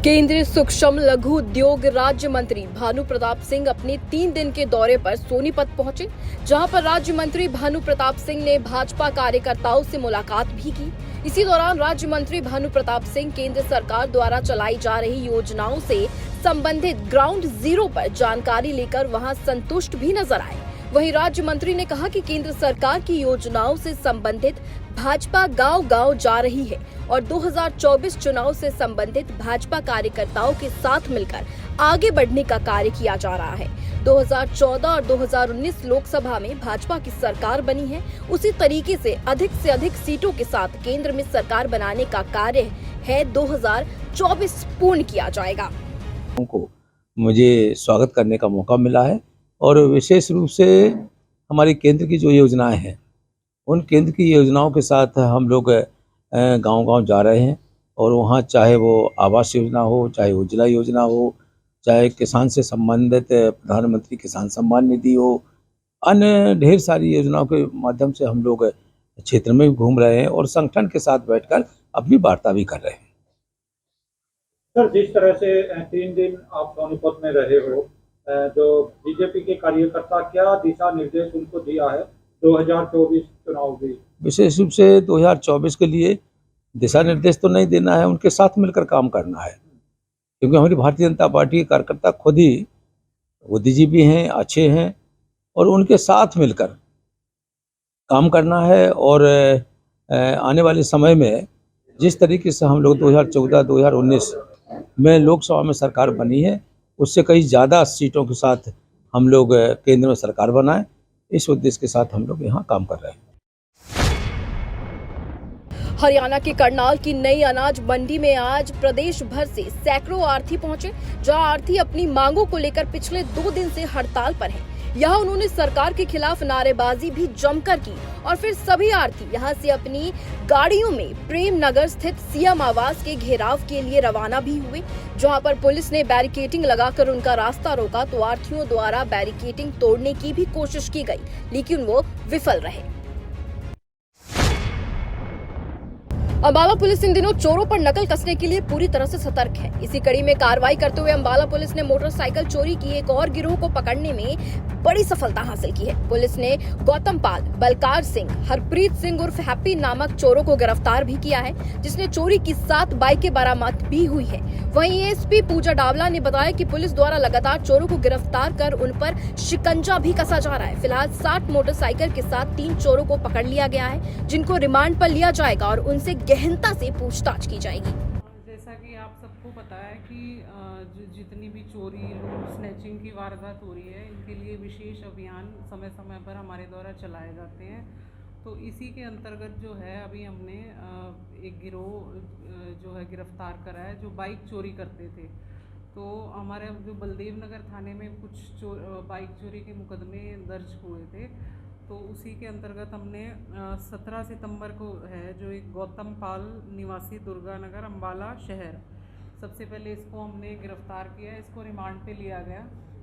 केंद्रीय सूक्ष्म लघु उद्योग राज्य मंत्री भानु प्रताप सिंह अपने 3 दिन के दौरे पर सोनीपत पहुंचे, जहां पर राज्य मंत्री भानु प्रताप सिंह ने भाजपा कार्यकर्ताओं से मुलाकात भी की। इसी दौरान राज्य मंत्री भानु प्रताप सिंह केंद्र सरकार द्वारा चलाई जा रही योजनाओं से संबंधित ग्राउंड जीरो पर जानकारी लेकर वहां संतुष्ट भी नजर आए। वहीं राज्य मंत्री ने कहा कि केंद्र सरकार की योजनाओं से संबंधित भाजपा गांव-गांव जा रही है और 2024 चुनाव से संबंधित भाजपा कार्यकर्ताओं के साथ मिलकर आगे बढ़ने का कार्य किया जा रहा है। 2014 और 2019 लोकसभा में भाजपा की सरकार बनी है, उसी तरीके से अधिक सीटों के साथ केंद्र में सरकार बनाने का कार्य है 2024 पूर्ण किया जाएगा। मुझे स्वागत करने का मौका मिला है और विशेष रूप से हमारी केंद्र की जो योजनाएं हैं, उन केंद्र की योजनाओं के साथ हम लोग गांव-गांव जा रहे हैं और वहां चाहे वो आवास योजना हो, चाहे उज्ज्वला योजना हो, चाहे किसान से संबंधित प्रधानमंत्री किसान सम्मान निधि हो, अन्य ढेर सारी योजनाओं के माध्यम से हम लोग क्षेत्र में भी घूम रहे हैं और संगठन के साथ बैठकर अपनी वार्ता भी कर रहे हैं। सर, जिस तरह से 3 दिन आप सोनीपत में रहे हो, जो बीजेपी के कार्यकर्ता क्या दिशा निर्देश उनको दिया है 2024 चुनाव भी? विशेष रूप से 2024 के लिए दिशा निर्देश तो नहीं देना है, उनके साथ मिलकर काम करना है, क्योंकि हमारी भारतीय जनता पार्टी के कार्यकर्ता खुद ही बुद्धिजीवी हैं, अच्छे हैं और उनके साथ मिलकर काम करना है। और आने वाले समय में जिस तरीके से हम लोग 2014-2019 में लोकसभा में सरकार बनी है, उससे कहीं ज़्यादा सीटों के साथ हम लोग केंद्र में सरकार बनाएं, इस उद्देश्य के साथ हम लोग यहाँ काम कर रहे हैं। हरियाणा के करनाल की नई अनाज मंडी में आज प्रदेश भर से सैकड़ों आढ़ती पहुंचे, जहां आढ़ती अपनी मांगों को लेकर पिछले 2 दिन से हड़ताल पर हैं। यहां उन्होंने सरकार के खिलाफ नारेबाजी भी जमकर की और फिर सभी आढ़ती यहां से अपनी गाड़ियों में प्रेम नगर स्थित सीएम आवास के घेराव के लिए रवाना भी हुए, जहां पर पुलिस ने बैरिकेडिंग लगाकर उनका रास्ता रोका तो आढ़तियों द्वारा बैरिकेडिंग तोड़ने की भी कोशिश की गई, लेकिन वो विफल रहे। अंबाला पुलिस इन दिनों चोरों पर नकल कसने के लिए पूरी तरह से सतर्क है। इसी कड़ी में कार्रवाई करते हुए अंबाला पुलिस ने मोटरसाइकिल चोरी की एक और गिरोह को पकड़ने में बड़ी सफलता हासिल की है। पुलिस ने गौतम पाल, बलकार सिंह, हरप्रीत सिंह उर्फ हैप्पी नामक चोरों को गिरफ्तार भी किया है, जिसने चोरी की 7 बाइकें बरामद भी हुई है। वहीं एएसपी पूजा डावला ने बताया कि पुलिस द्वारा लगातार चोरों को गिरफ्तार कर उन पर शिकंजा भी कसा जा रहा है। फिलहाल 60 मोटरसाइकिल के साथ 3 चोरों को पकड़ लिया गया है, जिनको रिमांड पर लिया जाएगा और उनसे गहनता से पूछताछ की जाएगी। जैसा कि आप सबको पता है कि जितनी भी चोरी, लूट, स्नैचिंग की वारदात हो रही है, इनके लिए विशेष अभियान समय समय पर हमारे द्वारा चलाए जाते हैं। तो इसी के अंतर्गत जो है अभी हमने एक गिरोह जो है गिरफ्तार करा है, जो बाइक चोरी करते थे। तो हमारे जो बलदेव नगर थाने में कुछ बाइक चोरी के मुकदमे दर्ज हुए थे, तो उसी के अंतर्गत हमने 17 सितंबर को है जो एक गौतम पाल निवासी दुर्गा नगर अंबाला शहर, सबसे पहले इसको हमने गिरफ्तार किया। इसको रिमांड पे लिया गया,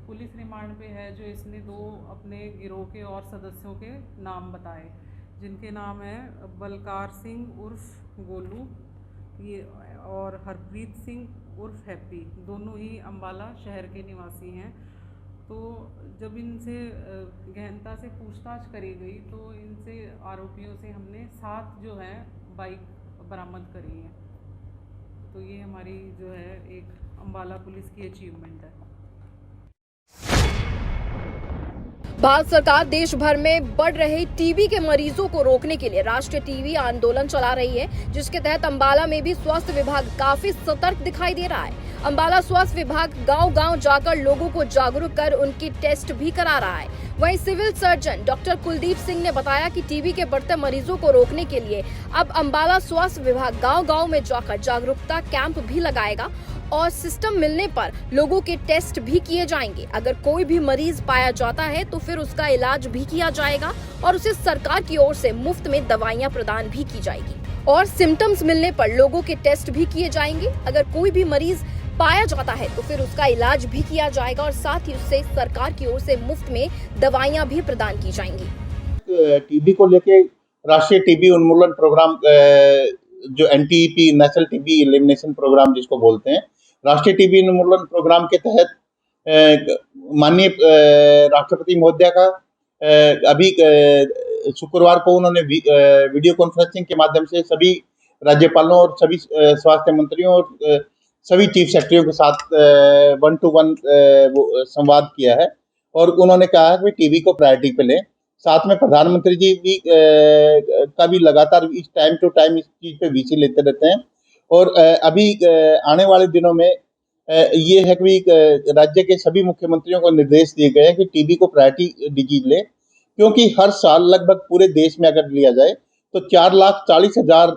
पुलिस रिमांड पे है। जो इसने 2 अपने गिरोह के और सदस्यों के नाम बताए, जिनके नाम है बलकार सिंह उर्फ गोलू ये और हरप्रीत सिंह उर्फ हैप्पी, दोनों ही अंबाला शहर के निवासी हैं। तो जब इनसे गहनता से पूछताछ करी गई तो इनसे आरोपियों से हमने 7 जो है बाइक बरामद करी हैं। तो ये हमारी जो है एक अंबाला पुलिस की अचीवमेंट है। भारत सरकार देश भर में बढ़ रहे टीबी के मरीजों को रोकने के लिए राष्ट्रीय टीबी आंदोलन चला रही है, जिसके तहत अंबाला में भी स्वास्थ्य विभाग काफी सतर्क दिखाई दे रहा है। अंबाला स्वास्थ्य विभाग गांव-गांव जाकर लोगों को जागरूक कर उनकी टेस्ट भी करा रहा है। वहीं civil surgeon doctor Kuldeep Singh ने बताया कि टीबी के बढ़ते मरीजों को रोकने के लिए अब अंबाला स्वास्थ्य विभाग गांव-गांव में जाकर जागरूकता कैंप भी लगाएगा और सिस्टम मिलने पर लोगों के टेस्ट भी किए जाएंगे। अगर कोई भी मरीज पाया जाता है तो फिर उसका इलाज भी किया जाएगा और उसे सरकार की ओर से मुफ्त में दवाइयां प्रदान भी की जाएगी और सिम्टम्स मिलने पर लोगों के टेस्ट भी किए जाएंगे। अगर कोई भी मरीज पाया जाता है तो फिर उसका इलाज भी किया जाएगा और साथ ही उससे सरकार की ओर से मुफ्त में दवाइयां भी प्रदान की जाएंगी। टीबी को लेके राष्ट्रीय टीबी उन्मूलन प्रोग्राम जो NTEP national TB elimination programme जिसको बोलते हैं, राष्ट्रीय टीबी उन्मूलन प्रोग्राम के तहत माननीय राष्ट्रपति महोदया का अभी शुक्रवार को उन्होंने वीडियो कॉन्फ्रेंसिंग के माध्यम से सभी राज्यपालों और सभी स्वास्थ्य मंत्रियों और सभी चीफ सेक्रेटरियों के साथ 1-to-1 संवाद किया है और उन्होंने कहा है कि टीबी को प्रायोरिटी पे लें। साथ में प्रधानमंत्री जी भी का भी लगातार इस टाइम टू टाइम इस चीज़ पे वीसी लेते रहते हैं और अभी आने वाले दिनों में ये है कि राज्य के सभी मुख्यमंत्रियों को निर्देश दिए गए हैं कि टीबी को प्रायोरिटी डिजीज ले, क्योंकि हर साल लगभग पूरे देश में अगर लिया जाए तो 4,40,000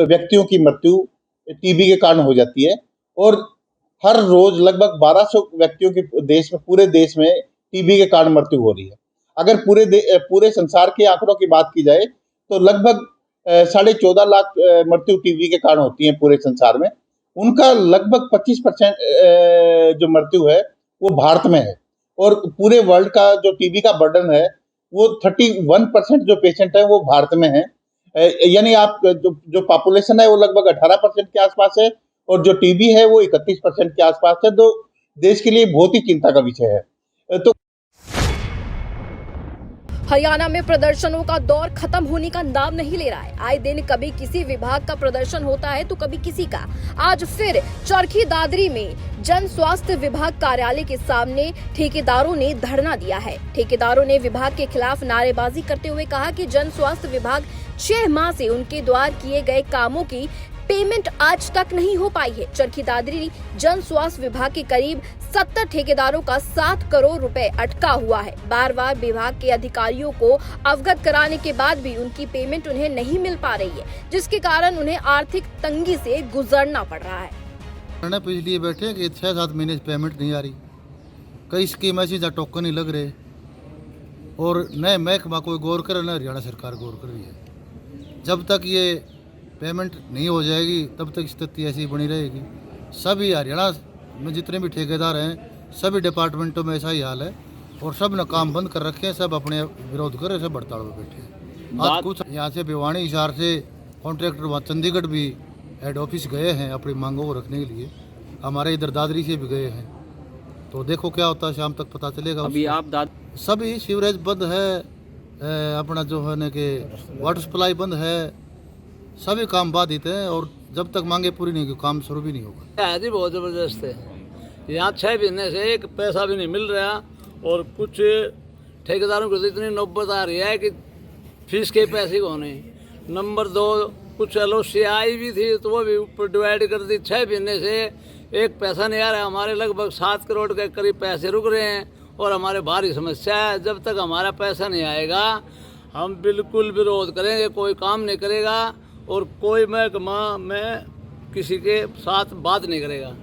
व्यक्तियों की मृत्यु टीबी के कारण हो जाती है और हर रोज लगभग 1200 व्यक्तियों की पूरे देश में टीबी के कारण मृत्यु हो रही है। अगर पूरे संसार के आंकड़ों की बात की जाए तो लगभग 14.5 लाख मृत्यु टीबी के कारण होती है पूरे संसार में। उनका लगभग 25% जो मृत्यु है वो भारत में है और पूरे वर्ल्ड का जो टीबी का बर्डन है वो 31% जो पेशेंट है वो भारत में है। यानी आप जो पॉपुलेशन है वो लगभग 18% के आसपास है और जो टीबी है वो 31% के आसपास है, तो देश के लिए बहुत ही चिंता का विषय है। तो हरियाणा में प्रदर्शनों का दौर खत्म होने का नाम नहीं ले रहा है। आए दिन कभी किसी विभाग का प्रदर्शन होता है तो कभी किसी का। आज फिर चरखी दादरी में जन स्वास्थ्य विभाग कार्यालय के सामने ठेकेदारों ने धरना दिया है। ठेकेदारों ने विभाग के खिलाफ नारेबाजी करते हुए कहा कि जन स्वास्थ्य विभाग 6 माह से उनके द्वारा किए गए कामों की पेमेंट आज तक नहीं हो पाई है। चरखी दादरी जन स्वास्थ्य विभाग के करीब 70 ठेकेदारों का 7 करोड़ रुपए अटका हुआ है। बार बार विभाग के अधिकारियों को अवगत कराने के बाद भी उनकी पेमेंट उन्हें नहीं मिल पा रही है, जिसके कारण उन्हें आर्थिक तंगी से गुजरना पड़ रहा है। इसलिए बैठे कि 6-7 महीने से पेमेंट नहीं आ रही, कई स्कीम ऐसी जहाँ टोकन नहीं लग रहे और नए महकमा कोई गौर करे न हरियाणा सरकार गौर कर रही है। जब तक ये पेमेंट नहीं हो जाएगी तब तक स्थिति ऐसी बनी रहेगी। सभी हरियाणा में जितने भी ठेकेदार हैं सभी डिपार्टमेंटों में ऐसा ही हाल है और सब ने काम बंद कर रखे हैं, सब अपने विरोध कर रहे, सब हड़ताल में बैठे हैं। आज कुछ यहाँ से भिवानी हिसार से कॉन्ट्रैक्टर वहाँ चंडीगढ़ भी हेड ऑफिस गए हैं अपनी मांगों को रखने के लिए, हमारे इधर दादरी से भी गए हैं। तो देखो क्या होता है, शाम तक पता चलेगा। अभी आप सभी सीवरेज बंद है, अपना जो है ना कि वाटर सप्लाई बंद है, सभी काम बाधित हैं और जब तक मांगे पूरी नहीं होगी काम शुरू भी नहीं होगा। है जी बहुत ज़बरदस्त है। यहाँ 6 महीने से एक पैसा भी नहीं मिल रहा और कुछ ठेकेदारों को तो इतनी नौबत आ रही है कि फीस के पैसे को नहीं। नंबर 2 कुछ एलओसी आई भी थी तो वो भी ऊपर डिवाइड कर दी। 6 महीने से एक पैसा नहीं आ रहा है। हमारे लगभग 7 करोड़ के करीब पैसे रुक रहे हैं और हमारे भारी समस्या है। जब तक हमारा पैसा नहीं आएगा हम बिल्कुल विरोध करेंगे, कोई काम नहीं करेगा और कोई महकमा में किसी के साथ बात नहीं करेगा।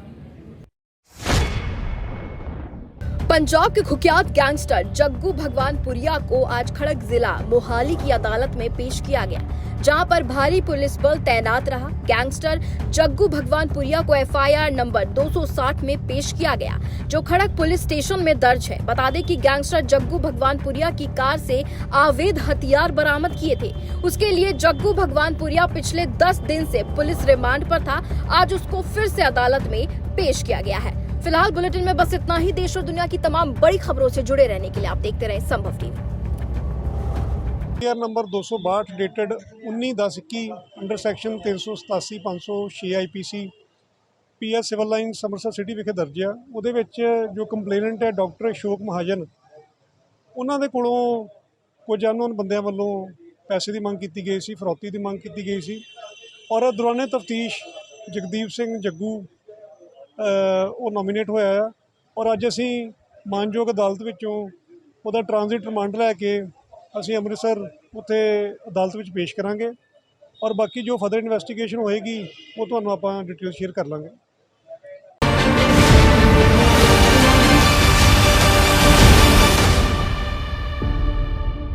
पंजाब के कुख्यात गैंगस्टर जग्गू भगवानपुरिया को आज खड़क जिला मोहाली की अदालत में पेश किया गया, जहां पर भारी पुलिस बल तैनात रहा। गैंगस्टर जग्गू भगवानपुरिया को एफआईआर नंबर 260 में पेश किया गया, जो खड़क पुलिस स्टेशन में दर्ज है। बता दें कि गैंगस्टर जग्गू भगवानपुरिया की कार से अवैध हथियार बरामद किए थे। उसके लिए जग्गू भगवानपुरिया पिछले 10 दिन से पुलिस रिमांड पर था। आज उसको फिर से अदालत में पेश किया गया है। फिलहाल बुलेटिन में बस इतना ही। देश और दुनिया की तमाम बड़ी खबरों से जुड़े रहने के लिए आप देखते रहें संभव TV. Number 262 dated 19/10/21 under section 387 506 IPC PS civil lines Amritsar city ਵਿਖੇ ਦਰਜ ਆ। ਉਹਦੇ ਵਿੱਚ ਜੋ ਕੰਪਲੇਨੈਂਟ ਹੈ ਡਾਕਟਰ ਅਸ਼ੋਕ ਮਹਾਜਨ, ਉਹਨਾਂ ਦੇ ਕੋਲੋਂ ਕੁਝ ਅਨਨੋਨ ਬੰਦਿਆਂ ਵੱਲੋਂ ਪੈਸੇ ਦੀ ਮੰਗ ਕੀਤੀ ਗਈ ਸੀ, ਫਰੌਤੀ ਦੀ ਮੰਗ ਕੀਤੀ ਗਈ ਸੀ ਔਰ ਦੌਰਾਨੇ ਤਫਤੀਸ਼ ਜਗਦੀਪ ਸਿੰਘ ਜੱਗੂ ਉਹ ਨੋਮੀਨੇਟ ਹੋਇਆ ਆ ਔਰ ਅੱਜ ਅਸੀਂ ਮਾਨਯੋਗ ਅਦਾਲਤ ਵਿੱਚੋਂ ਉਹਦਾ ਟ੍ਰਾਂਜ਼ਿਟ ਰਿਮਾਂਡ ਲੈ ਕੇ ਅਸੀਂ ਅੰਮ੍ਰਿਤਸਰ ਉੱਥੇ ਅਦਾਲਤ ਵਿੱਚ ਪੇਸ਼ ਕਰਾਂਗੇ ਔਰ ਬਾਕੀ ਜੋ ਫਰਦਰ ਇਨਵੈਸਟੀਗੇਸ਼ਨ ਹੋਏਗੀ ਉਹ ਤੁਹਾਨੂੰ ਆਪਾਂ ਡਿਟੇਲ ਸ਼ੇਅਰ ਕਰ ਲਾਂਗੇ।